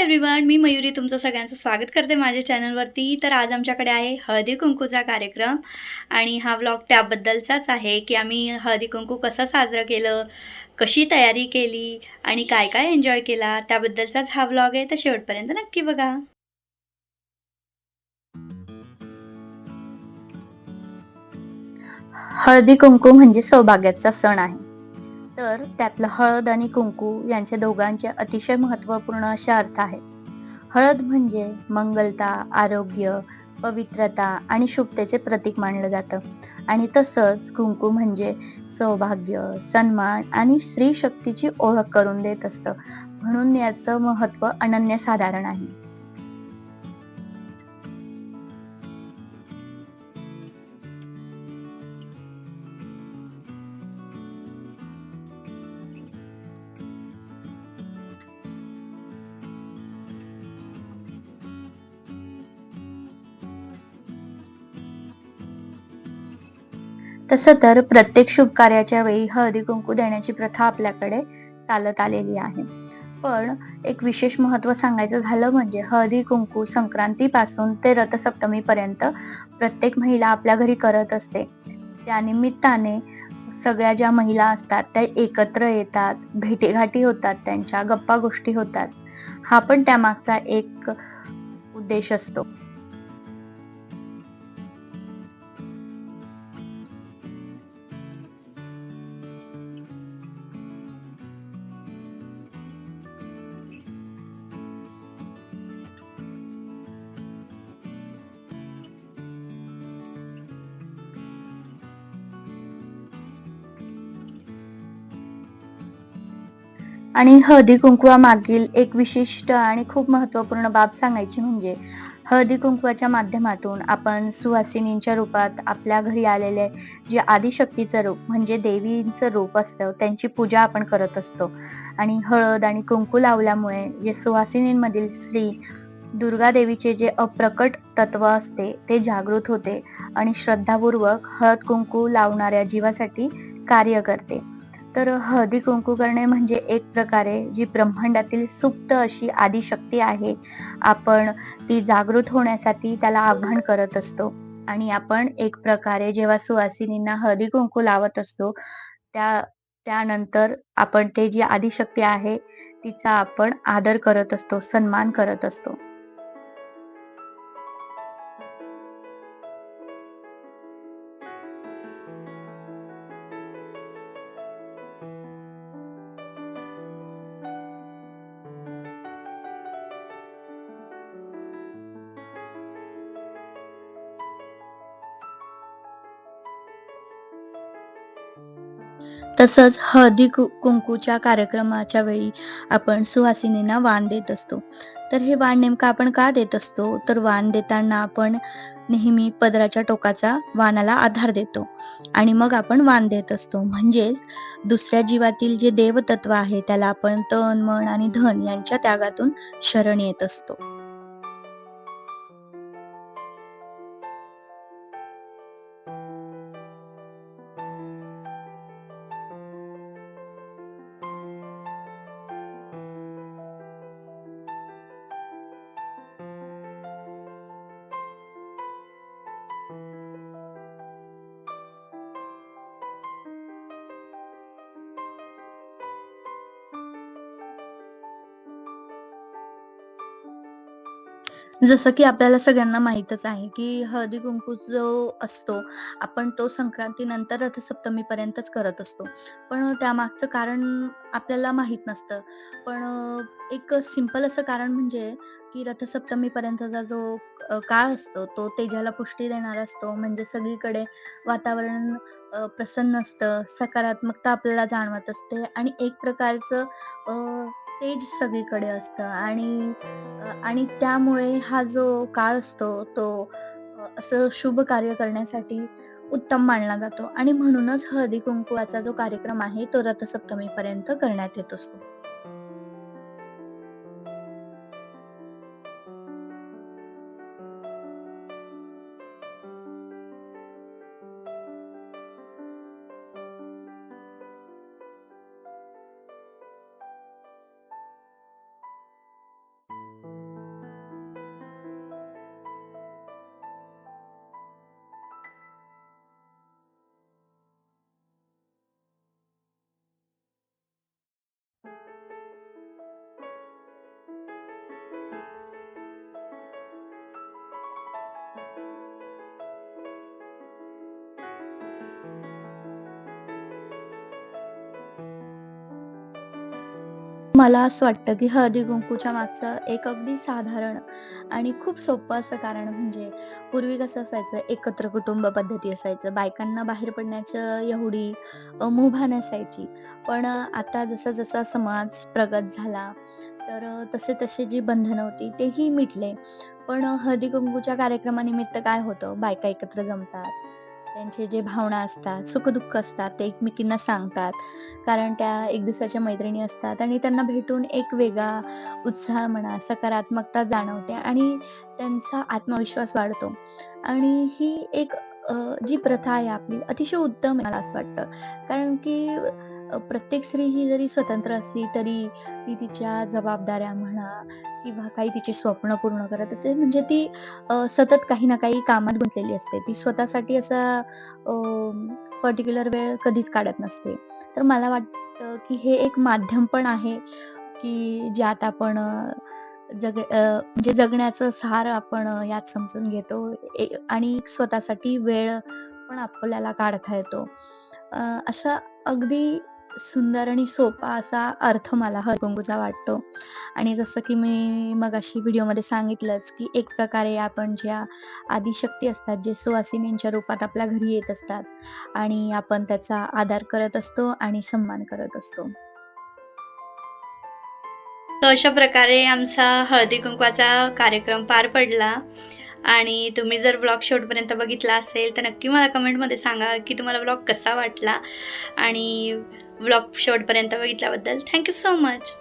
Everyone, मी मयुरी तुमचं सगळ्यांचं स्वागत करते माझ्या चॅनलवरती. तर आज आमच्याकडे आहे हळदी-कुंकूचा कार्यक्रम आणि हा व्लॉग त्याबद्दलचाच आहे, की आम्ही हळदी-कुंकू कसं साजरं केलं, कशी तयारी केली आणि काय-काय एन्जॉय केला त्याबद्दलचाच हा व्लॉग आहे. तर शेवटपर्यंत नक्की बघा. हळदी कुंकू म्हणजे सौभाग्याचा सण आहे. तर त्यातलं हळद आणि कुंकू यांच्या दोघांचे अतिशय महत्त्वपूर्ण असे अर्थ आहेत. हळद म्हणजे मंगलता, आरोग्य, पवित्रता आणि शुभतेचे प्रतीक मानलं जातं आणि तसंच कुंकू म्हणजे सौभाग्य, सन्मान आणि स्त्री शक्तीची ओळख करून देत असतं. म्हणून याचं महत्त्व अनन्यसाधारण आहे. तसं तर प्रत्येक शुभ कार्याच्या वेळी हळदी कुंकू देण्याची प्रथा आपल्याकडे चालत आलेली आहे. पण एक विशेष महत्त्व सांगायचं झालं म्हणजे हळदी कुंकू संक्रांतीपासून ते रथसप्तमीपर्यंत प्रत्येक महिला आपल्या घरी करत असते. त्या निमित्ताने सगळ्या ज्या महिला असतात त्या एकत्र येतात, भेटीगाठी होतात, त्यांच्या गप्पा गोष्टी होतात. हा पण त्यामागचा एक उद्देश असतो. आणि हळदी कुंकवामागील एक विशिष्ट आणि खूप महत्त्वपूर्ण बाब सांगायची म्हणजे हळदी कुंकवाच्या माध्यमातून आपण सुवासिनींच्या रूपात आपल्या घरी आलेले जे आदिशक्तीचं रूप म्हणजे देवीचं रूप असतं त्यांची पूजा आपण करत असतो. आणि हळद आणि कुंकू लावल्यामुळे जे सुवासिनींमधील स्त्री दुर्गा देवीचे जे अप्रकट तत्व असते ते जागृत होते आणि श्रद्धापूर्वक हळद कुंकू लावणाऱ्या जीवासाठी कार्य करते. तर हळदी कुंकू करणे म्हणजे एक प्रकारे जी ब्रह्मांडातील सुप्त अशी आदिशक्ती आहे, आपण ती जागृत होण्यासाठी त्याला आव्हान करत असतो. आणि आपण एक प्रकारे जेव्हा सुवासिनींना हळदी कुंकू लावत असतो, त्या त्यानंतर आपण ते जी आदिशक्ती आहे, तिचा आपण आदर करत असतो, सन्मान करत असतो. तसंच हळदी कुंकूच्या कार्यक्रमाच्या वेळी आपण सुहासिनींना वाण देत असतो. तर हे वाण नेमकं आपण का देत असतो? तर वाण देताना आपण नेहमी पदराच्या टोकाचा वाणाला आधार देतो आणि मग आपण वाण देत असतो. म्हणजेच दुसऱ्या जीवातील जे देवतत्व आहे त्याला आपण तन, मन आणि धन यांच्या त्यागातून शरण येत असतो. जसं की आपल्याला सगळ्यांना माहीतच आहे, की हळदी-कुंकू जो असतो, आपण तो संक्रांतीनंतर रथसप्तमीपर्यंतच करत असतो. पण त्यामागचं कारण आपल्याला माहीत नसतं. पण एक सिंपल असं कारण म्हणजे, की रथसप्तमीपर्यंतचा जो काळ असतो, तो तेजाला पुष्टी देणारा असतो. म्हणजे सगळीकडे वातावरण प्रसन्न असतं, सकारात्मकता आपल्याला जाणवत असते आणि एक प्रकारचं तेज सगळीकडे असतं आणि त्यामुळे हा जो काळ असतो तो असं शुभ कार्य करण्यासाठी उत्तम मानला जातो आणि म्हणूनच हळदी कुंकवाचा जो कार्यक्रम आहे तो रथसप्तमीपर्यंत करण्यात येत असतो. मला असं वाटतं, की हळदी-कुंकूच्या मागचं एक अगदी साधारण आणि खूप सोपं असं कारण म्हणजे पूर्वी कसं असायचं, एकत्र कुटुंब पद्धती असायचं. बायकांना बाहेर पडण्याचं एवढी मुभा नसायची. पण आता जसा-जसा समाज प्रगत झाला, तर तसे-तसे जी बंधनं होती तेही मिटले. पण हळदी-कुंकूच्या कार्यक्रमानिमित्त काय होतं, बायका एकत्र जमतात. त्यांचे जे भावना असतात, सुख-दुःख असतात, ते एकमेकींना सांगतात. कारण त्या एक दिवसाच्या मैत्रिणी असतात आणि त्यांना भेटून एक वेगळा उत्साह म्हणा, सकारात्मकता जाणवते आणि त्यांचा आत्मविश्वास वाढतो. आणि ही एक जी प्रथा आहे आपली अतिशय उत्तम आहे मला असं वाटतं. कारण की प्रत्येक स्त्री ही जरी स्वतंत्र असली तरी ती तिच्या जबाबदाऱ्या म्हणा किंवा काही तिची स्वप्न पूर्ण करत असेल म्हणजे ती सतत काही ना काही कामात गुंतलेली असते. ती स्वतःसाठी असा पर्टिक्युलर वेळ कधीच काढत नसते. तर मला वाटतं, की हे एक माध्यम पण आहे, की ज्यात आपण म्हणजे जगण्याचं सार आपण यात समजून घेतो आणि स्वतःसाठी वेळ पण आपल्याला काढता येतो. असा अगदी सुंदर आणि सोपा असा अर्थ मला हळकुंकूचा वाटतो. आणि जसं की मी मगाशी व्हिडिओमध्ये सांगितलंच, की एक प्रकारे आपण ज्या आदिशक्ती असतात, जे सुवासिनींच्या रूपात आपल्या घरी येत असतात आणि आपण त्याचा आदर करत असतो आणि सन्मान करत असतो. तर अशा प्रकारे आमचा हळदी-कुंकवाचा कार्यक्रम पार पडला आणि तुम्ही जर व्लॉग शेवटपर्यंत बघितला असेल, तर नक्की मला कमेंटमध्ये सांगा, की तुम्हाला व्लॉग कसा वाटला आणि व्लॉग शेवटपर्यंत बघितल्याबद्दल थँक यू सो मच.